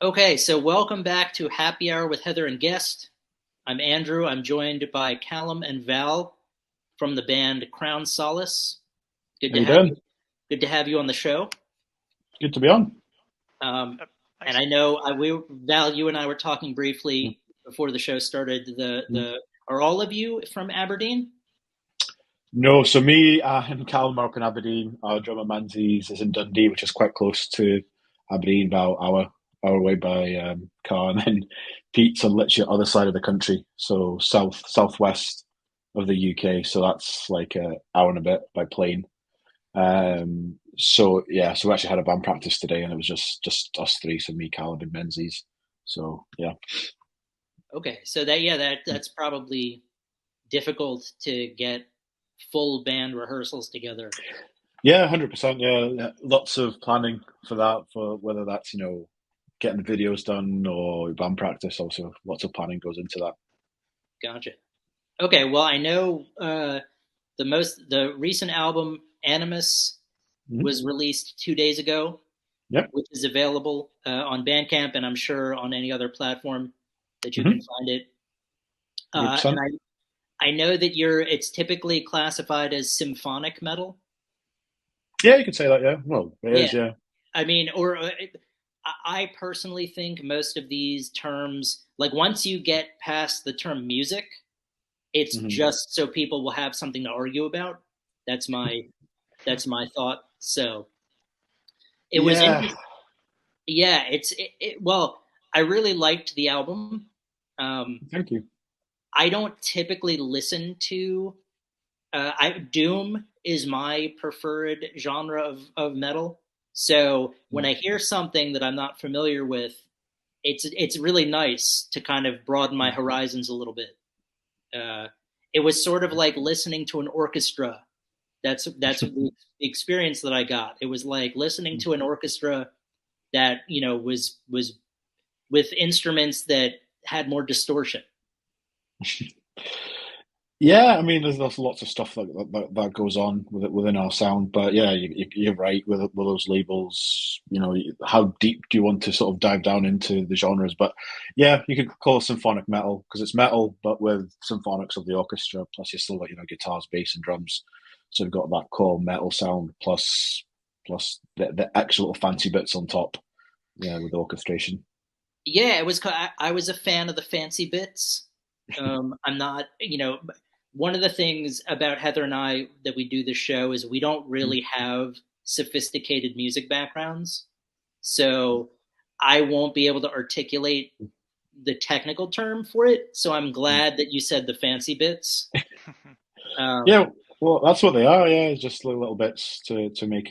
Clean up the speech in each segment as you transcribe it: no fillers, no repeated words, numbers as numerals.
Okay, so welcome back to Happy Hour with Heather and Guest. I'm Andrew. I'm joined by Callum and Val from the band Crown Solace. Good How to you have you. doing? Good to have you on the show. Good to be on. Um, and Thanks. I know Val, you and I were talking briefly before the show started. Mhm. The Are all of you from Aberdeen? No, so me and Callum are up in Aberdeen. Our drummer Menzies is in Dundee, which is quite close to Aberdeen, about hour away by car. And then Pete's on literally the other side of the country, so southwest of the UK. So that's like an hour and a bit by plane. So yeah, so we actually had a band practice today, and it was just us three, so me, Callum, and Menzies. So yeah. Okay, so that's probably difficult to get full band rehearsals together. Yeah, 100%. Yeah, yeah, lots of planning for that, for whether that's, getting the videos done or band practice. Also, lots of planning goes into that. Gotcha. Okay, well, I know the recent album Animus Mhm. was released 2 days ago, Yep, which is available on Bandcamp and I'm sure on any other platform that you can mm-hmm. find it. And 100%. I know that it's typically classified as symphonic metal. Yeah, you could say that. Yeah, well, it Yeah, is. Yeah. I mean, or I personally think most of these terms, like once you get past the term music, it's Hmm. just so people will have something to argue about. That's my that's my thought. So it was Yeah. interesting. Yeah, well, I really liked the album. Um, Thank you. I don't typically listen to Doom is my preferred genre of metal. So when I hear something that I'm not familiar with, it's really nice to kind of broaden my horizons a little bit. Uh, it was sort of like listening to an orchestra. That's the experience that I got. It was like listening to an orchestra that was with instruments that had more distortion. Yeah, I mean, there's lots of stuff that goes on within our sound, but yeah, you're right with those labels. How deep do you want to sort of dive down into the genres? But yeah, you could call it symphonic metal because it's metal, but with symphonics of the orchestra. Plus, you still got guitars, bass, and drums, so you've got that core metal sound plus the extra little fancy bits on top. Yeah, with the orchestration. Yeah, it was. I was a fan of the fancy bits. I'm not, one of the things about Heather and I that we do this show is we don't really have sophisticated music backgrounds, so I won't be able to articulate the technical term for it. So I'm glad that you said the fancy bits. Um, Yeah, well, that's what they are. Yeah, just little bits to make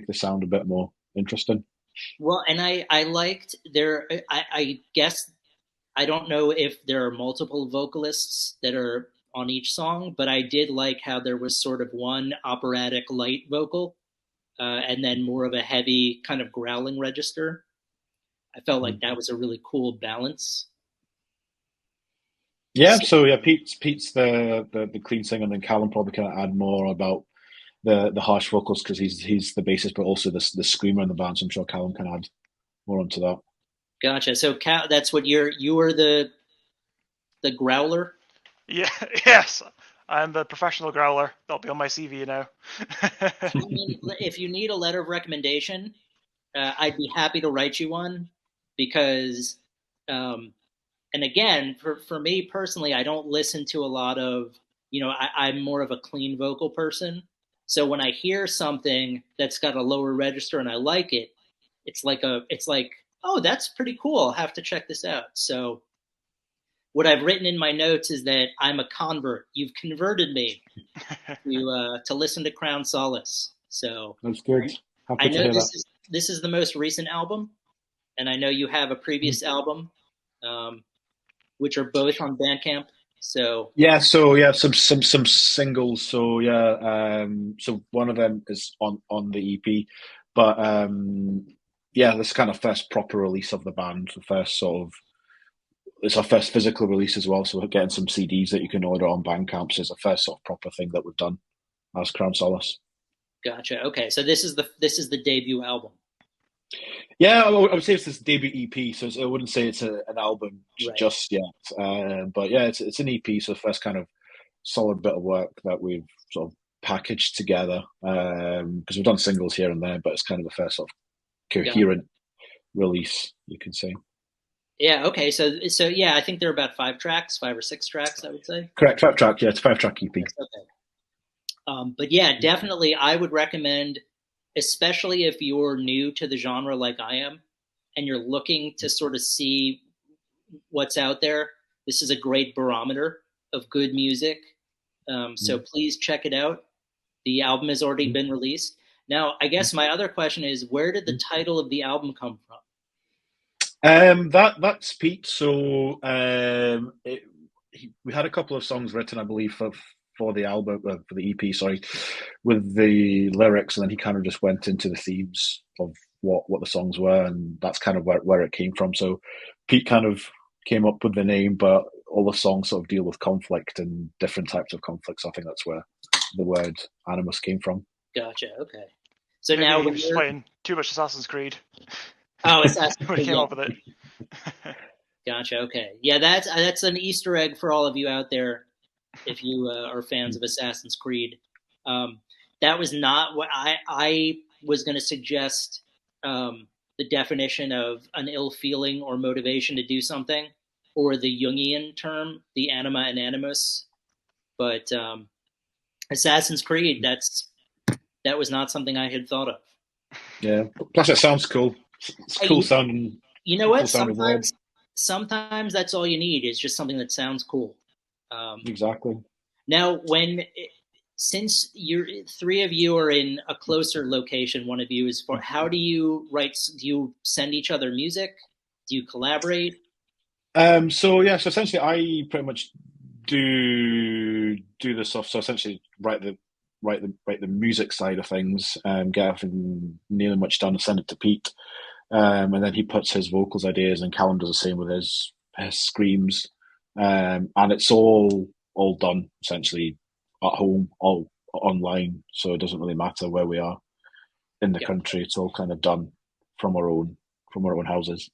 the sound a bit more interesting. well, and I liked there. I guess I don't know if there are multiple vocalists that are on each song, but I did like how there was sort of one operatic light vocal and then more of a heavy kind of growling register. I felt like that was a really cool balance. Yeah, So, so yeah, Pete's the clean singer, and then Callum probably can add more about the harsh vocals because he's the bassist, but also the screamer in the band. So I'm sure Callum can add more onto that. gotcha. So that's what you were the growler. Yeah, yes, I'm the professional growler. That'll be on my CV now. I mean, if you need a letter of recommendation, I'd be happy to write you one because, um, and again, for me personally, I don't listen to a lot of, I'm more of a clean vocal person. So when I hear something that's got a lower register and I like it, it's like, oh, that's pretty cool. I'll have to check this out. So what I've written in my notes is that I'm a convert. You've converted me to listen to Crown Solace. So That's good. I Happy to know hear that. this is the most recent album, and I know you have a previous album, um, which are both on Bandcamp. So Yeah, so yeah, some singles. So yeah, so one of them is on the EP, but yeah, this kind of first proper release of the band, the first sort of it's our first physical release as well. So we're getting some CDs that you can order on Bandcamp. So it's the first sort of proper thing that we've done as Crown Solace. gotcha. Okay, so this is the debut album. Yeah, I would say it's this debut EP, so I wouldn't say it's an album Right. just yet. But yeah, it's an EP, so first kind of solid bit of work that we've sort of packaged together. Because we've done singles here and there, but it's kind of the first sort of Got coherent release, you could say. Yeah. Okay. So yeah, I think there are about 5 tracks, 5 or 6 tracks, I would say. Correct, 5 track. Yeah, it's a 5 track EP. Yes. Okay. But yeah, definitely, I would recommend, especially if you're new to the genre like I am, and you're looking to sort of see what's out there. This is a great barometer of good music. So Mm. please check it out. The album has already been released. Now, I guess my other question is, where did the title of the album come from? That's Pete. So we had a couple of songs written, I believe, for the album, for the EP, sorry, with the lyrics, and then he kind of just went into the themes of what the songs were, and that's kind of where it came from. So Pete kind of came up with the name, but all the songs sort of deal with conflict and different types of conflicts. So I think that's where the word animus came from. Gotcha. Okay. So now Maybe he when was just you're playing too much Assassin's Creed Assassin's when he Creed, came yeah, up with it. gotcha. Okay, yeah, that's an Easter egg for all of you out there if you are fans of Assassin's Creed. Um, that was not what I was going to suggest. The definition of an ill feeling or motivation to do something, or the Jungian term, the anima and animus. But Assassin's Creed, that was not something I had thought of. Yeah. Plus, it sounds cool. It's cool Hey, sounding. you know what? Cool sounding word. Sometimes that's all you need is just something that sounds cool. Um, Exactly. Now, since you're 3 of you are in a closer location, one of you is far. How do you write? Do you send each other music? Do you collaborate? So yeah, so essentially, I pretty much do the stuff. So essentially, write the music side of things, get everything nearly much done, and send it to Pete, and then he puts his vocals ideas, and Callum does the same with his screams, and it's all done essentially at home, all online. So it doesn't really matter where we are in the Yeah. country. It's all kind of done from our own houses.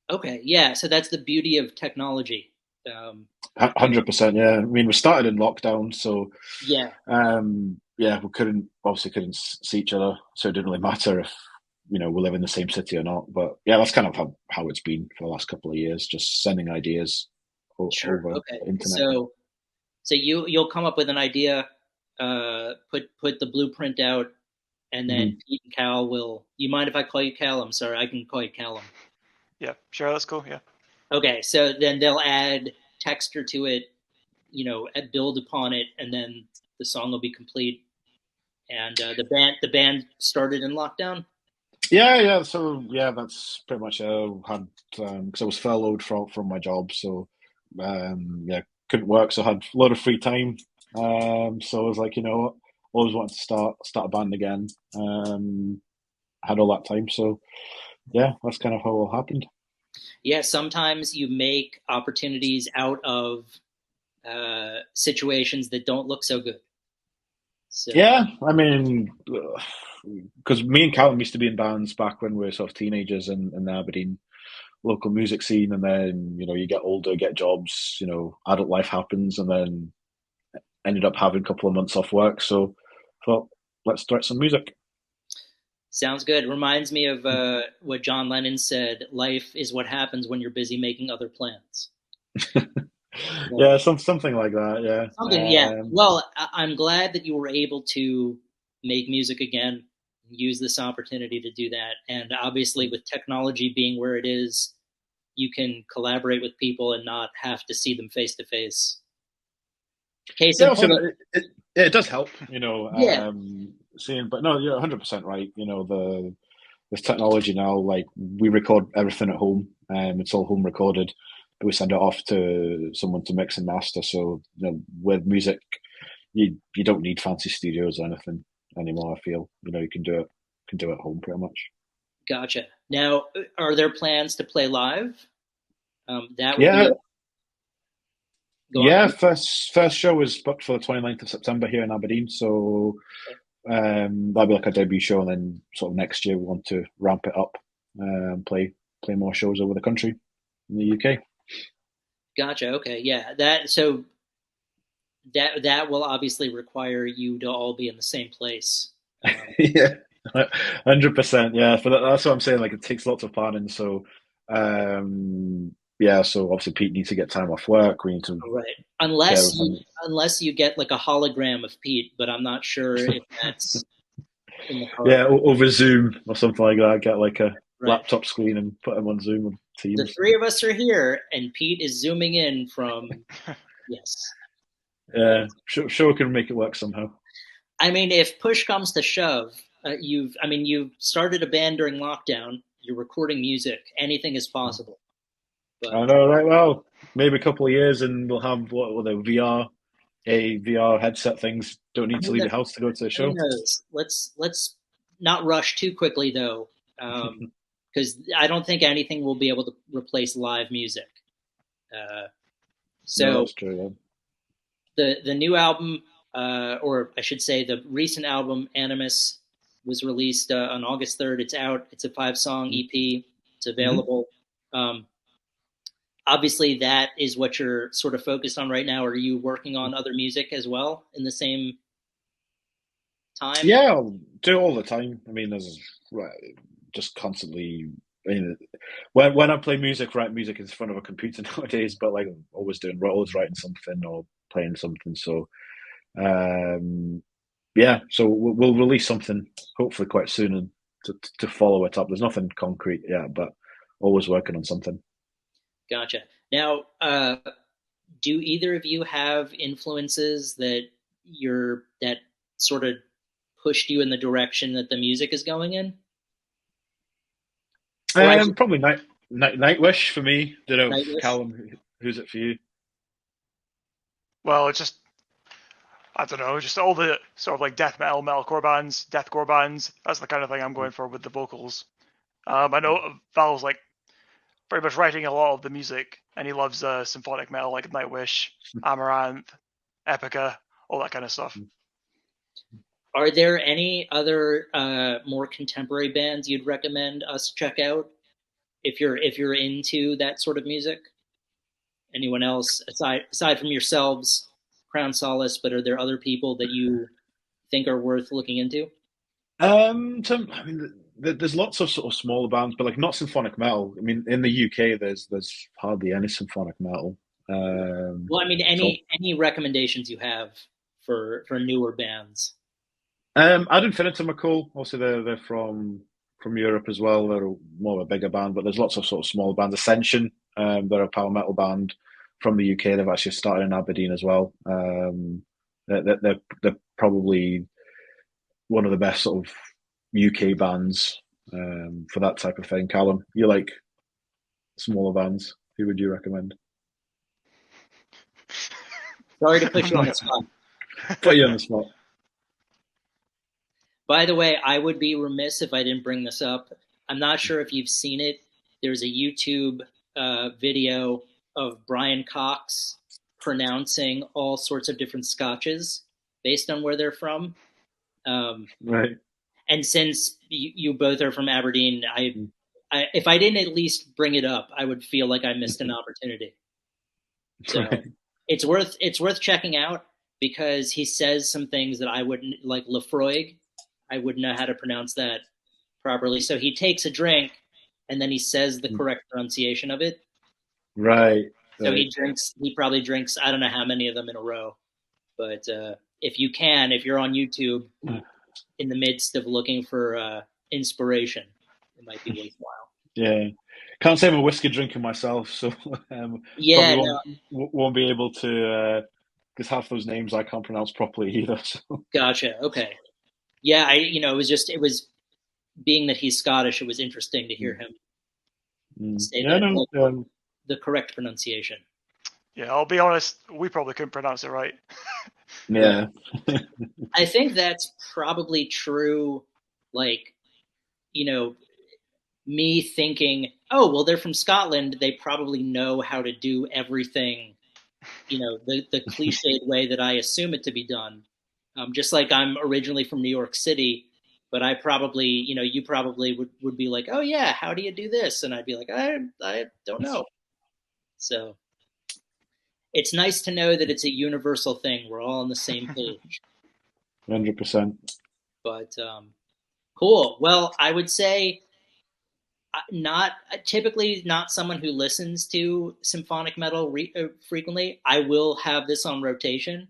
Okay. Yeah. So that's the beauty of technology. You know. 100%, yeah. I mean, we started in lockdown, so Yeah. yeah, we couldn't see each other, so it didn't really matter if we live in the same city or not. But yeah, that's kind of how it's been for the last couple of years, just sending ideas Sure. over Okay. the internet. So you'll come up with an idea, put the blueprint out, and then Hmm. Pete and Cal will. You mind if I call you Cal? I'm sorry, I can call you Callum. Yeah, sure, that's cool. Yeah, Okay, so then they'll add texture to it, build upon it, and then the song will be complete. And the band started in lockdown. Yeah. So yeah, that's pretty much had because I was furloughed from my job, so yeah, couldn't work, so I had a lot of free time. So I was like, what, always wanted to start a band again. Had all that time, so yeah, that's kind of how it all happened. Yeah, sometimes you make opportunities out of situations that don't look so good. So Yeah, I mean, because me and Callum used to be in bands back when we were sort of teenagers in the Aberdeen local music scene, and then you get older, get jobs, adult life happens, and then ended up having a couple of months off work. So thought, let's start some music. sounds good. Reminds me of what John Lennon said: "Life is what happens when you're busy making other plans." Yeah, something like that. Something, yeah. Yeah, Well, I'm glad that you were able to make music again, use this opportunity to do that. And obviously, with technology being where it is, you can collaborate with people and not have to see them face to face. Case in yeah. So point, it does help, yeah, seeing. But no, you're 100% right. This technology now, like we record everything at home, it's all home recorded, but we send it off to someone to mix and master. So with music, you don't need fancy studios or anything anymore. I feel you can do it at home pretty much. gotcha. Now, are there plans to play live? That would Yeah, be go on. yeah. First show is booked for the 29th of September here in Aberdeen. So that'll be like a debut show, and then sort of next year we want to ramp it up play more shows over the country in the UK. Gotcha. Okay. Yeah. That will obviously require you to all be in the same place. Yeah, 100%. Yeah, that's what I'm saying. Like, it takes lots of planning. So, yeah. So obviously, Pete needs to get time off work. We need to Right. get Unless you everything. unless you get like a hologram of Pete, but I'm not sure if that's in the Yeah, card. over Zoom or something like that. Get like a Right. laptop screen and put him on Zoom and The Teams. three of us are here, and Pete is zooming in from. Yes. Yeah, sure, we can make it work somehow. I mean, if push comes to shove, you've started a band during lockdown. You're recording music. Anything is possible. I But know, right? Well, maybe a couple of years, and we'll have what the VR headset things. Don't need to who leave the knows? house to go to a Who show. knows? Let's not rush too quickly, though, because I don't think anything will be able to replace live music. Uh, No, so that's true. Then. the new album, or I should say, the recent album Animus was released on August 3rd. It's out. It's a 5-song EP. It's Mm-hmm. available. Um, Obviously, that is what you're sort of focused on right now. Are you working on other music as well in the same time? Yeah, I'll do it all the time. I mean, there's right, just constantly. I mean, when I play music, write music in front of a computer nowadays. But like, I'm always writing something or playing something. So, um, yeah. So we'll release something hopefully quite soon and to follow it up. There's nothing concrete yet, but always working on something. Gotcha. Now, do either of you have influences that sort of pushed you in the direction that the music is going in? Or I should Probably Nightwish for me. Don't know, Nightwish. Callum, who's it for you? Well, it's just I don't know, just all the sort of like death metal, metalcore bands, deathcore bands. That's the kind of thing I'm going for with the vocals. I know Val's like pretty much writing a lot of the music, and he loves symphonic metal like Nightwish, Amaranth, Epica, all that kind of stuff. Are there any other more contemporary bands you'd recommend us check out if you're into that sort of music? Anyone else aside from yourselves, Crown Solace, but are there other people that you think are worth looking into? I mean, there's lots of sort of smaller bands, but like not symphonic metal. I mean, in the UK, there's hardly any symphonic metal. Well, I mean, So, any recommendations you have for newer bands? Ad Infinitum are cool. Also, they're from Europe as well. They're more of a bigger band, but there's lots of sort of smaller bands. Ascension, they're a power metal band from the UK. They've actually started in Aberdeen as well. They're probably one of the best sort of UK bands for that type of thing. Callum, you like smaller bands? Who would you recommend? Sorry to put I'm you on not. the spot. Put you on the spot. By the way, I would be remiss if I didn't bring this up. I'm not sure if you've seen it. There's a YouTube video of Brian Cox pronouncing all sorts of different scotches based on where they're from. Um, Right. and since you both are from Aberdeen, if I didn't at least bring it up, I would feel like I missed an opportunity. So Right. it's worth checking out because he says some things that I wouldn't like Lefroy. I wouldn't know how to pronounce that properly. So he takes a drink and then he says the correct pronunciation of it. Right. So Right. he probably drinks, I don't know how many of them in a row. But if you're on YouTube in the midst of looking for inspiration, it might be worthwhile. Yeah. Can't say I'm a whiskey drinker myself, so probably Yeah, no, won't be able to because half those names I can't pronounce properly either. So. gotcha. Okay. Yeah, it was being that he's Scottish, it was interesting to hear him say Yeah, no, the correct pronunciation. Yeah, I'll be honest, we probably couldn't pronounce it right. Right. yeah, I think that's probably true. Like, you know, me thinking, oh, well, they're from Scotland. They probably know how to do everything, the cliched way that I assume it to be done. Just like I'm originally from New York City. But I probably, you probably would be like, oh yeah, how do you do this? And I'd be like, I don't know. So it's nice to know that it's a universal thing. We're all on the same page. 100%. But cool. Well, I would say not typically not someone who listens to symphonic metal frequently. I will have this on rotation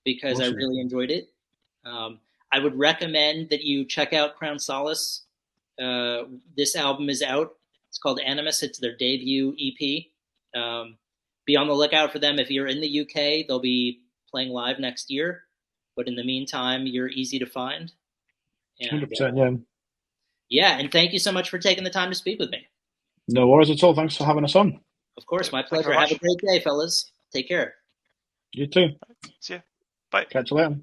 because I Awesome. really enjoyed it. I would recommend that you check out Crown Solace. This album is out. It's called Animus. It's their debut EP. Be on the lookout for them. If you're in the UK, they'll be playing live next year. But in the meantime, you're easy to find. And, 100%, yeah. Yeah, and thank you so much for taking the time to speak with me. No worries at all. Thanks for having us on. Of course, my Thank you pleasure. very Have a much. great day, fellas. Take care. You too. See ya. Bye. Catch you later.